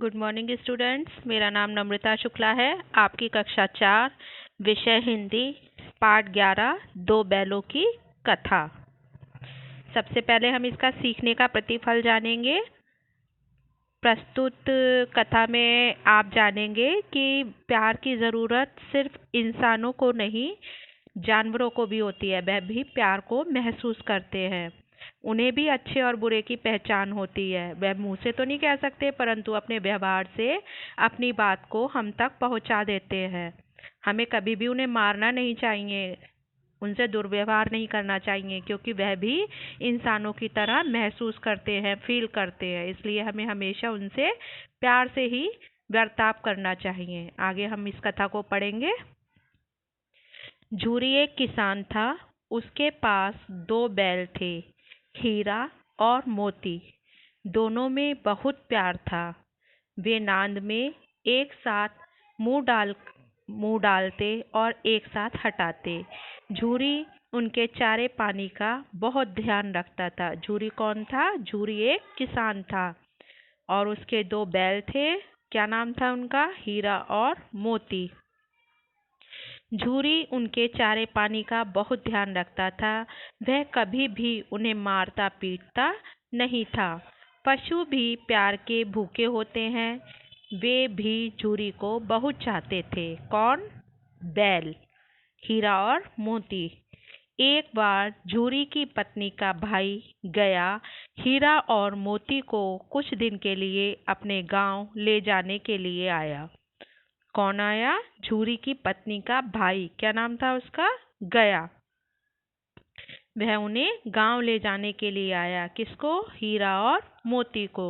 Good morning students. मेरा नाम नम्रता शुक्ला है। आपकी कक्षा 4 विषय हिंदी पाठ 11 दो बैलों की कथा। सबसे पहले हम इसका सीखने का प्रतिफल जानेंगे। प्रस्तुत कथा में आप जानेंगे कि प्यार की ज़रूरत सिर्फ इंसानों को नहीं, जानवरों को भी होती है। वह भी प्यार को महसूस करते हैं। उन्हें भी अच्छे और बुरे की पहचान होती है। वह मुंह से तो नहीं कह सकते, परंतु अपने व्यवहार से अपनी बात को हम तक पहुंचा देते हैं। हमें कभी भी उन्हें मारना नहीं चाहिए, उनसे दुर्व्यवहार नहीं करना चाहिए, क्योंकि वह भी इंसानों की तरह महसूस करते हैं, फील करते हैं। इसलिए हमें हमेशा उनसे प्यार से ही बर्ताव करना चाहिए। आगे हम इस कथा को पढ़ेंगे। झूरी एक किसान था। उसके पास दो बैल थे, हीरा और मोती। दोनों में बहुत प्यार था। वे नांद में एक साथ मुंह डालते और एक साथ हटाते। झूरी उनके चारे पानी का बहुत ध्यान रखता था। झूरी कौन था? झूरी एक किसान था और उसके दो बैल थे। क्या नाम था उनका? हीरा और मोती। झूरी उनके चारे पानी का बहुत ध्यान रखता था। वह कभी भी उन्हें मारता पीटता नहीं था। पशु भी प्यार के भूखे होते हैं। वे भी झूरी को बहुत चाहते थे। कौन? बैल, हीरा और मोती। एक बार झूरी की पत्नी का भाई गया हीरा और मोती को कुछ दिन के लिए अपने गांव ले जाने के लिए आया। कौन आया? झूरी की पत्नी का भाई। क्या नाम था उसका? गया। वह उन्हें गांव ले जाने के लिए आया। किसको? हीरा और मोती को।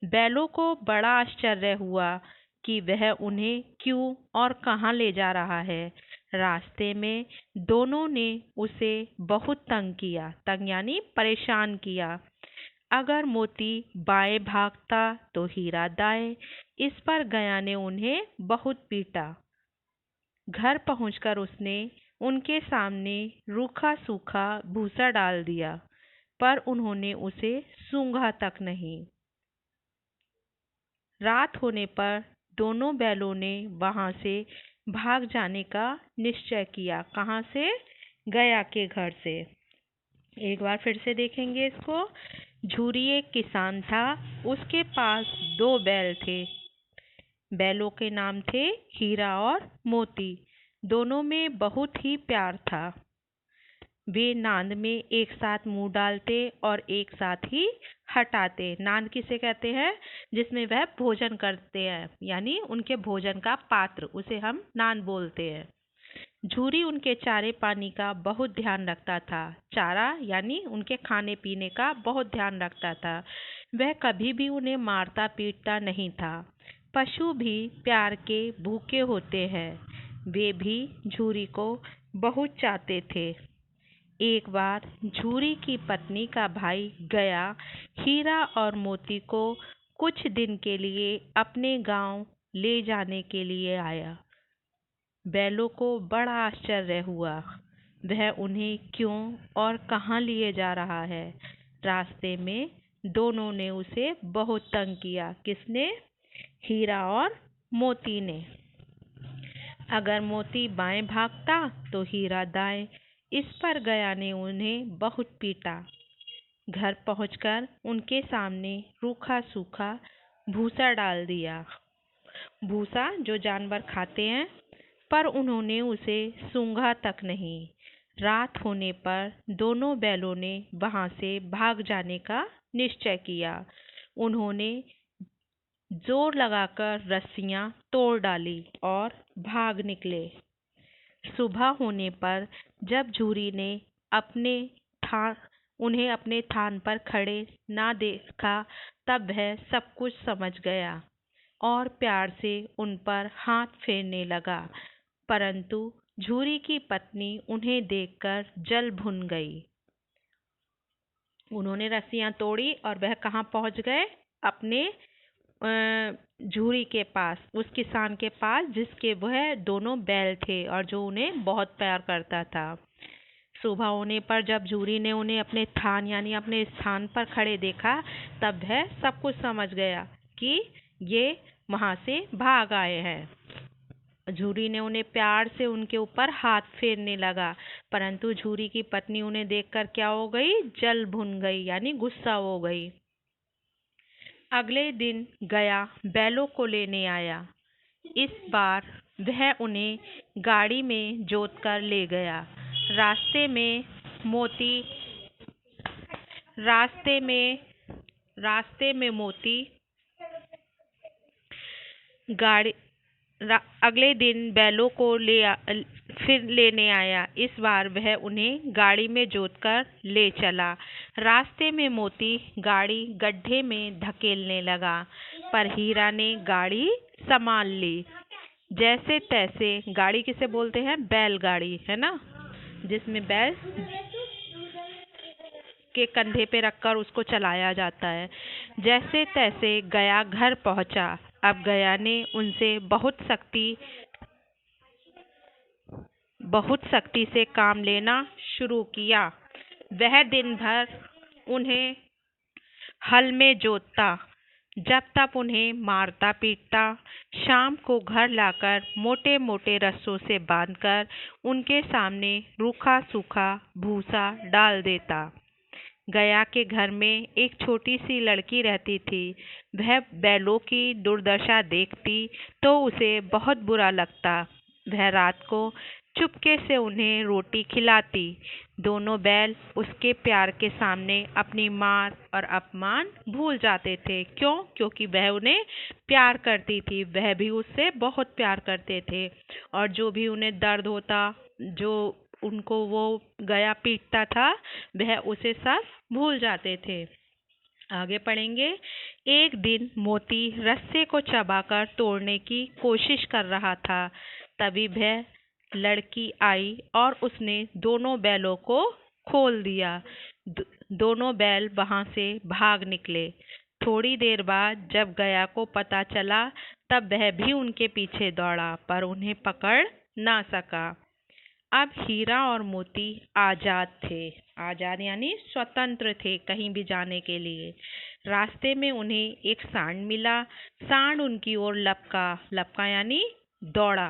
बैलों को बड़ा आश्चर्य हुआ कि वह उन्हें क्यों और कहाँ ले जा रहा है। रास्ते में दोनों ने उसे बहुत तंग किया। तंग यानी परेशान किया। अगर मोती बाएं भागता तो हीरा दाएं। इस पर गया ने उन्हें बहुत पीटा। घर पहुंचकर उसने उनके सामने रूखा सूखा भूसा डाल दिया, पर उन्होंने उसे सूंघा तक नहीं। रात होने पर दोनों बैलों ने वहां से भाग जाने का निश्चय किया। कहाँ से? गया के घर से। एक बार फिर से देखेंगे इसको। झूरी एक किसान था। उसके पास दो बैल थे। बैलों के नाम थे हीरा और मोती। दोनों में बहुत ही प्यार था। वे नांद में एक साथ मुंह डालते और एक साथ ही हटाते। नांद किसे कहते हैं? जिसमें वह भोजन करते हैं, यानी उनके भोजन का पात्र, उसे हम नांद बोलते हैं। झूरी उनके चारे पानी का बहुत ध्यान रखता था। चारा यानी उनके खाने पीने का बहुत ध्यान रखता था। वह कभी भी उन्हें मारता पीटता नहीं था। पशु भी प्यार के भूखे होते हैं। वे भी झूरी को बहुत चाहते थे। एक बार झूरी की पत्नी का भाई गया हीरा और मोती को कुछ दिन के लिए अपने गांव ले जाने के लिए आया। बैलों को बड़ा आश्चर्य हुआ। वह उन्हें क्यों और कहाँ लिए जा रहा है। रास्ते में दोनों ने उसे बहुत तंग किया। किसने? हीरा और मोती ने। अगर मोती बाएं भागता तो हीरा दाएं। इस पर गया ने उन्हें बहुत पीटा। घर पहुंचकर उनके सामने रूखा सूखा भूसा डाल दिया। भूसा जो जानवर खाते हैं, पर उन्होंने उसे सूंघा तक नहीं। रात होने पर दोनों बैलों ने वहां से भाग जाने का निश्चय किया। उन्होंने जोर लगाकर रस्सियां तोड़ डाली और भाग निकले। सुबह होने पर जब झूरी ने अपने था उन्हें अपने थान पर खड़े ना देखा, तब वह सब कुछ समझ गया और प्यार से उन पर हाथ फेरने लगा। परंतु झूरी की पत्नी उन्हें देखकर जल भुन गई। उन्होंने रस्सियां तोड़ी और वह कहाँ पहुंच गए? अपने झूरी के पास, उस किसान के पास जिसके वह दोनों बैल थे और जो उन्हें बहुत प्यार करता था। सुबह होने पर जब झूरी ने उन्हें अपने थान यानी अपने स्थान पर खड़े देखा, तब वह सब कुछ समझ गया कि ये वहाँ से भाग आए हैं। झूरी ने उन्हें प्यार से उनके ऊपर हाथ फेरने लगा, परंतु झूरी की पत्नी उन्हें देखकर क्या हो गई? जल भुन गई, यानी गुस्सा हो गई। अगले दिन गया बैलों को लेने आया। इस बार वह उन्हें गाड़ी में जोत कर ले गया। रास्ते में मोती रास्ते में रास्ते में मोती गाड़ी अगले दिन बैलों को फिर लेने आया। इस बार वह उन्हें गाड़ी में जोतकर ले चला। रास्ते में मोती गाड़ी गड्ढे में धकेलने लगा, पर हीरा ने गाड़ी संभाल ली। जैसे तैसे, गाड़ी किसे बोलते हैं? बैलगाड़ी, है ना, जिसमें बैल के कंधे पे रखकर उसको चलाया जाता है। जैसे तैसे गया घर पहुंचा। अब गया ने उनसे बहुत सख्ती से काम लेना शुरू किया। वह दिन भर उन्हें हल में जोतता, जब तक उन्हें मारता पीटता। शाम को घर लाकर मोटे मोटे रस्सों से बांधकर उनके सामने रूखा सूखा भूसा डाल देता। गया के घर में एक छोटी सी लड़की रहती थी। वह बैलों की दुर्दशा देखती तो उसे बहुत बुरा लगता। वह रात को चुपके से उन्हें रोटी खिलाती। दोनों बैल उसके प्यार के सामने अपनी मार और अपमान भूल जाते थे। क्यों? क्योंकि वह उन्हें प्यार करती थी, वह भी उससे बहुत प्यार करते थे। और जो भी उन्हें दर्द होता, जो उनको वो गया पीटता था, वह उसे सब भूल जाते थे। आगे पढ़ेंगे। एक दिन मोती रस्से को चबाकर तोड़ने की कोशिश कर रहा था। तभी वह लड़की आई और उसने दोनों बैलों को खोल दिया। दोनों बैल वहां से भाग निकले। थोड़ी देर बाद जब गया को पता चला, तब वह भी उनके पीछे दौड़ा, पर उन्हें पकड़ ना सका। अब हीरा और मोती आजाद थे। आजाद यानी स्वतंत्र थे कहीं भी जाने के लिए। रास्ते में उन्हें एक सांड मिला। सांड उनकी ओर लपका यानी दौड़ा,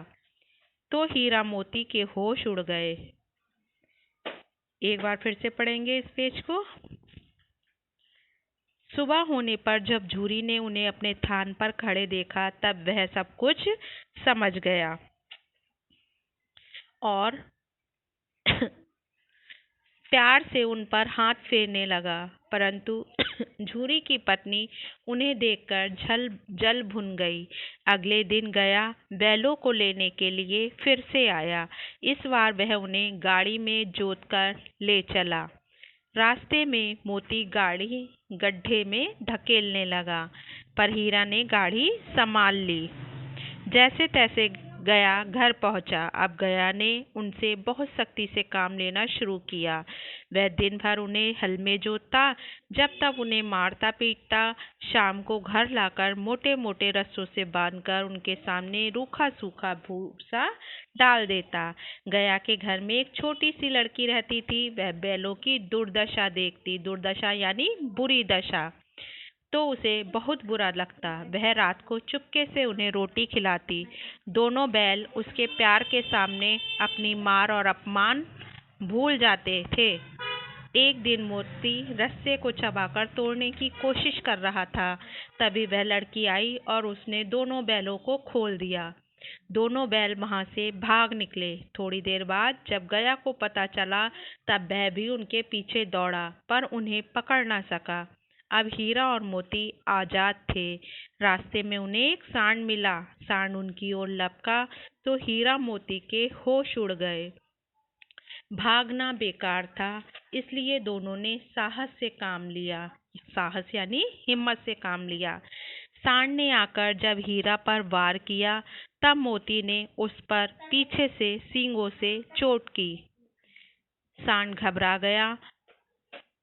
तो हीरा मोती के होश उड़ गए। एक बार फिर से पढ़ेंगे इस पेज को। सुबह होने पर जब झूरी ने उन्हें अपने थान पर खड़े देखा, तब वह सब कुछ समझ गया और प्यार से उन पर हाथ फेरने लगा। परंतु झूरी की पत्नी उन्हें देखकर जल भुन गई। अगले दिन गया बैलों को लेने के लिए फिर से आया। इस बार वह उन्हें गाड़ी में जोतकर ले चला। रास्ते में मोती गाड़ी गड्ढे में धकेलने लगा, पर हीरा ने गाड़ी संभाल ली। जैसे तैसे गया घर पहुंचा। अब गया ने उनसे बहुत सख्ती से काम लेना शुरू किया। वह दिन भर उन्हें हल में जोतता, जब तक उन्हें मारता पीटता। शाम को घर लाकर मोटे मोटे रस्सों से बांधकर उनके सामने रूखा सूखा भूसा डाल देता। गया के घर में एक छोटी सी लड़की रहती थी। वह बैलों की दुर्दशा देखती, दुर्दशा यानी बुरी दशा, तो उसे बहुत बुरा लगता। वह रात को चुपके से उन्हें रोटी खिलाती। दोनों बैल उसके प्यार के सामने अपनी मार और अपमान भूल जाते थे। एक दिन मोती रस्से को चबाकर तोड़ने की कोशिश कर रहा था। तभी वह लड़की आई और उसने दोनों बैलों को खोल दिया। दोनों बैल वहां से भाग निकले। थोड़ी देर बाद जब गया को पता चला, तब वह भी उनके पीछे दौड़ा, पर उन्हें पकड़ ना सका। अब हीरा और मोती आजाद थे। रास्ते में उन्हें एक सांड मिला। सांड उनकी ओर लपका, तो हीरा मोती के होश उड़ गए। भागना बेकार था, इसलिए दोनों ने साहस से काम लिया। साहस यानी हिम्मत से काम लिया। सांड ने आकर जब हीरा पर वार किया, तब मोती ने उस पर पीछे से सींगों से चोट की। सांड घबरा गया।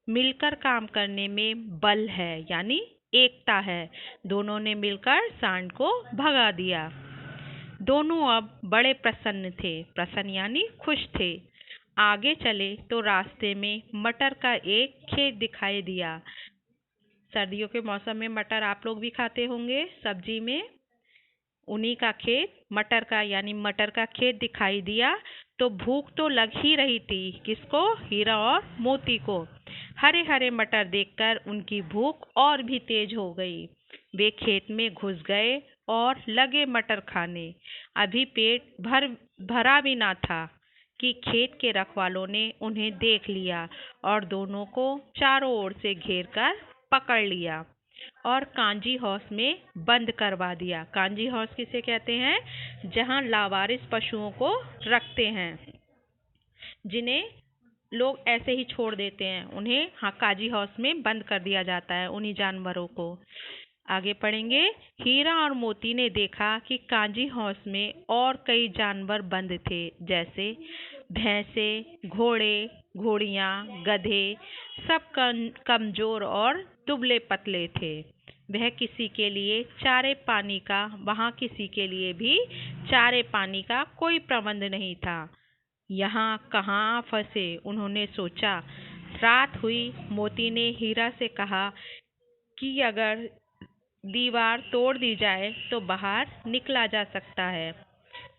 मिलकर काम करने में बल है, यानी एकता है। दोनों ने मिलकर सांड को भगा दिया। दोनों अब बड़े प्रसन्न थे। प्रसन्न यानी खुश थे। आगे चले तो रास्ते में मटर का एक खेत दिखाई दिया। सर्दियों के मौसम में मटर आप लोग भी खाते होंगे सब्जी में। उन्हीं का खेत मटर का यानी मटर का खेत दिखाई दिया तो भूख तो लग ही रही थी। किसको? हीरा और मोती को। हरे हरे मटर देखकर उनकी भूख और भी तेज हो गई। वे खेत में घुस गए और लगे मटर खाने। अभी पेट भरा भी ना था कि खेत के रखवालों ने उन्हें देख लिया और दोनों को चारों ओर से घेर कर पकड़ लिया और कांजी हाउस में बंद करवा दिया। कांजी हाउस किसे कहते हैं? जहां लावारिस पशुओं को रखते हैं, जिन्हें लोग ऐसे ही छोड़ देते हैं, उन्हें काजी हाउस में बंद कर दिया जाता है, उन्हीं जानवरों को। आगे पढ़ेंगे। हीरा और मोती ने देखा कि कांजी हाउस में और कई जानवर बंद थे, जैसे भैंसे, घोड़े, घोड़ियां, गधे। सब कमजोर और दुबले पतले थे। वहाँ किसी के लिए चारे पानी का कोई प्रबंध नहीं था। यहाँ कहाँ फंसे, उन्होंने सोचा। रात हुई। मोती ने हीरा से कहा कि अगर दीवार तोड़ दी जाए तो बाहर निकला जा सकता है।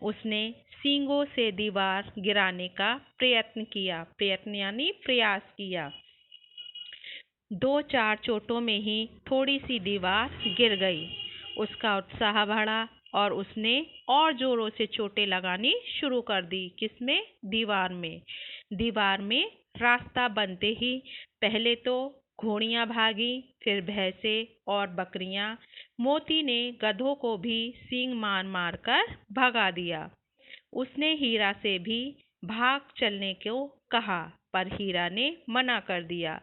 उसने सींगों से दीवार गिराने का प्रयत्न यानी प्रयास किया। 2-4 चोटों में ही थोड़ी सी दीवार गिर गई। उसका उत्साह बढ़ा और उसने और जोरों से चोटें लगानी शुरू कर दी। किसमें? दीवार में। दीवार में रास्ता बनते ही पहले तो घोड़ियां भागी, फिर भैंसे और बकरियां। मोती ने गधों को भी सींग मार मार कर भगा दिया। उसने हीरा से भी भाग चलने को कहा, पर हीरा ने मना कर दिया।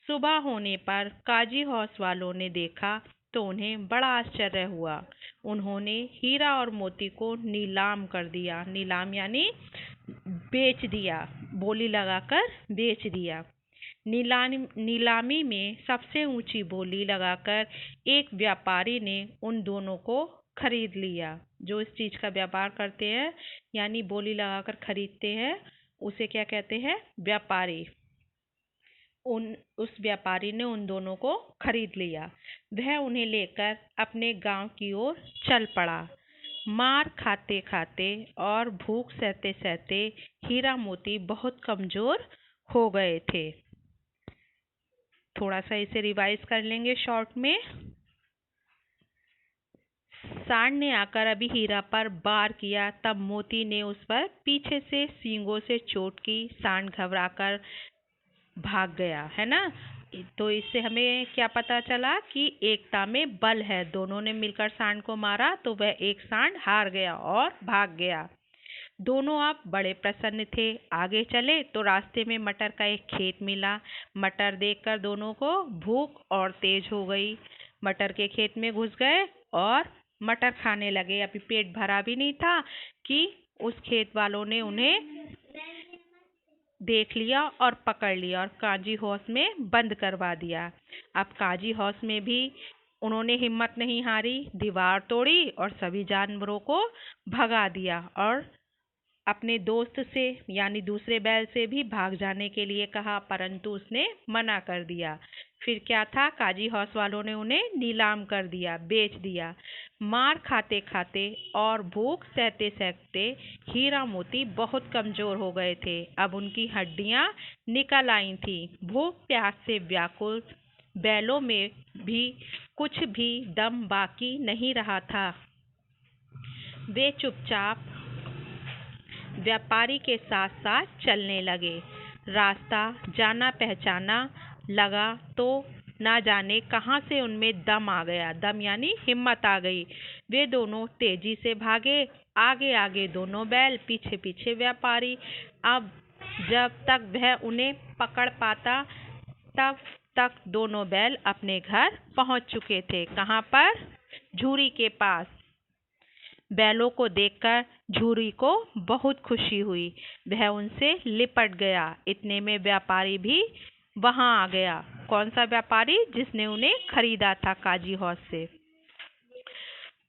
सुबह होने पर काजी हाउस वालों ने देखा तो उन्हें बड़ा आश्चर्य हुआ। उन्होंने हीरा और मोती को नीलाम कर दिया। नीलाम यानी बेच दिया, बोली लगाकर बेच दिया। नीलामी में सबसे ऊंची बोली लगाकर एक व्यापारी ने उन दोनों को खरीद लिया। जो इस चीज का व्यापार करते हैं यानी बोली लगाकर खरीदते हैं, उसे क्या कहते हैं? व्यापारी। उस व्यापारी ने उन दोनों को खरीद लिया। वह उन्हें लेकर अपने गांव की ओर चल पड़ा। मार खाते खाते और भूख सहते सहते हीरा मोती बहुत कमजोर हो गए थे। थोड़ा सा इसे रिवाइज कर लेंगे शॉर्ट में। सांड ने आकर अभी हीरा पर वार किया, तब मोती ने उस पर पीछे से सींगों से चोट की। सांड घबराकर भाग गया, है ना। तो इससे हमें क्या पता चला कि एकता में बल है। दोनों ने मिलकर सांड को मारा तो वह एक सांड हार गया और भाग गया। दोनों अब बड़े प्रसन्न थे। आगे चले तो रास्ते में मटर का एक खेत मिला। मटर देखकर दोनों को भूख और तेज हो गई। मटर के खेत में घुस गए और मटर खाने लगे। अभी पेट भरा भी नहीं था कि उस खेत वालों ने उन्हें देख लिया और पकड़ लिया और काजी हाउस में बंद करवा दिया। अब काजी हाउस में भी उन्होंने हिम्मत नहीं हारी, दीवार तोड़ी और सभी जानवरों को भगा दिया और अपने दोस्त से यानी दूसरे बैल से भी भाग जाने के लिए कहा, परंतु उसने मना कर दिया। फिर क्या था? काजी हाउस वालों ने उन्हें नीलाम कर दिया, बेच दिया। मार खाते खाते और भूख सहते सहते हीरा मोती बहुत कमजोर हो गए थे। अब उनकी हड्डियां निकल आई थीं। भूख प्यास से व्याकुल बैलों में भी कुछ भी दम बाकी नहीं रहा था। वे चुपचाप व्यापारी के साथ साथ चलने लगे। रास्ता जाना पहचाना लगा तो ना जाने कहाँ से उनमें दम आ गया। दम यानी हिम्मत आ गई। वे दोनों तेजी से भागे, आगे आगे दोनों बैल, पीछे पीछे व्यापारी। अब जब तक वह उन्हें पकड़ पाता तब तक दोनों बैल अपने घर पहुंच चुके थे। कहाँ पर? झूरी के पास। बैलों को देखकर झूरी को बहुत खुशी हुई। वह उनसे लिपट गया। इतने में व्यापारी भी वहां आ गया। कौन सा व्यापारी? जिसने उन्हें खरीदा था काजी हाउस से,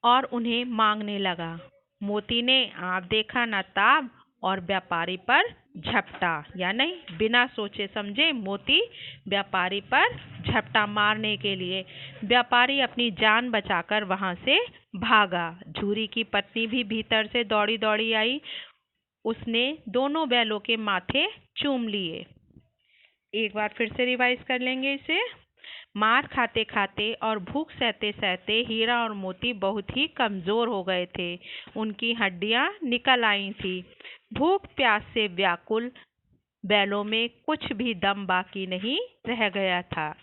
और उन्हें मांगने लगा। मोती ने आप देखा न ताब और व्यापारी पर झपटा, या नहीं बिना सोचे समझे मोती व्यापारी पर झपटा मारने के लिए। व्यापारी अपनी जान बचाकर वहां से भागा। झूरी की पत्नी भी भीतर से दौड़ी दौड़ी आई। उसने दोनों बैलों के माथे चूम लिए। एक बार फिर से रिवाइज कर लेंगे इसे। मार खाते खाते और भूख सहते सहते हीरा और मोती बहुत ही कमजोर हो गए थे। उनकी हड्डियां निकल आई थी। भूख प्यास से व्याकुल बैलों में कुछ भी दम बाकी नहीं रह गया था।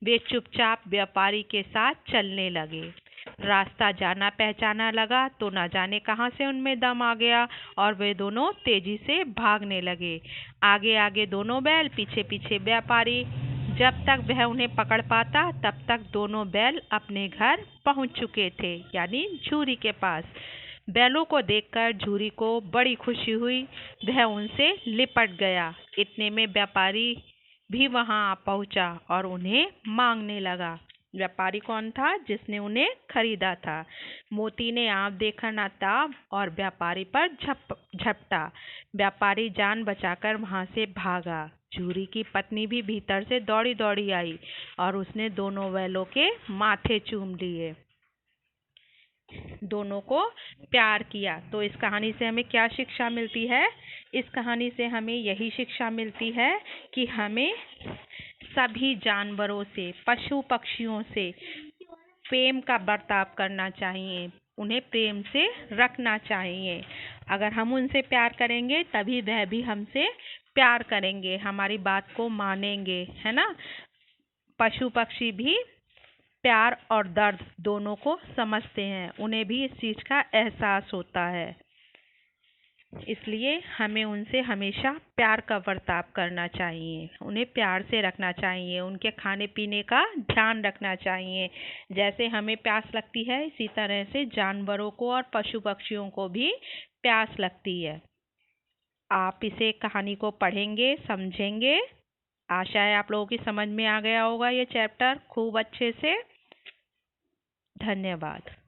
वे चुपचाप व्यापारी के साथ चलने लगे। रास्ता जाना पहचाना लगा तो न जाने कहाँ से उनमें दम आ गया और वे दोनों तेजी से भागने लगे। आगे आगे दोनों बैल, पीछे पीछे व्यापारी। जब तक वह उन्हें पकड़ पाता तब तक दोनों बैल अपने घर पहुंच चुके थे, यानी झूरी के पास। बैलों को देखकर झूरी को बड़ी खुशी हुई। वह उनसे लिपट गया। इतने में व्यापारी भी वहां आ पहुंचा और उन्हें मांगने लगा। व्यापारी कौन था? जिसने उन्हें खरीदा था। मोती ने आप देखा ना ताब और व्यापारी पर झपटा। व्यापारी जान बचाकर वहां से भागा। झूरी की पत्नी भी भीतर से दौड़ी दौड़ी आई और उसने दोनों बैलों के माथे चूम लिए। दोनों को प्यार किया। तो इस कहानी से हमें क्या शिक्षा मिलती है? इस कहानी से हमें यही शिक्षा मिलती है कि हमें सभी जानवरों से, पशु पक्षियों से प्रेम का बर्ताव करना चाहिए। उन्हें प्रेम से रखना चाहिए। अगर हम उनसे प्यार करेंगे तभी वह भी हमसे प्यार करेंगे, हमारी बात को मानेंगे, है ना। पशु पक्षी भी प्यार और दर्द दोनों को समझते हैं। उन्हें भी इस चीज़ का एहसास होता है। इसलिए हमें उनसे हमेशा प्यार का बर्ताव करना चाहिए। उन्हें प्यार से रखना चाहिए। उनके खाने पीने का ध्यान रखना चाहिए। जैसे हमें प्यास लगती है इसी तरह से जानवरों को और पशु पक्षियों को भी प्यास लगती है। आप इसे कहानी को पढ़ेंगे, समझेंगे। आशा है आप लोगों की समझ में आ गया होगा ये चैप्टर खूब अच्छे से। धन्यवाद।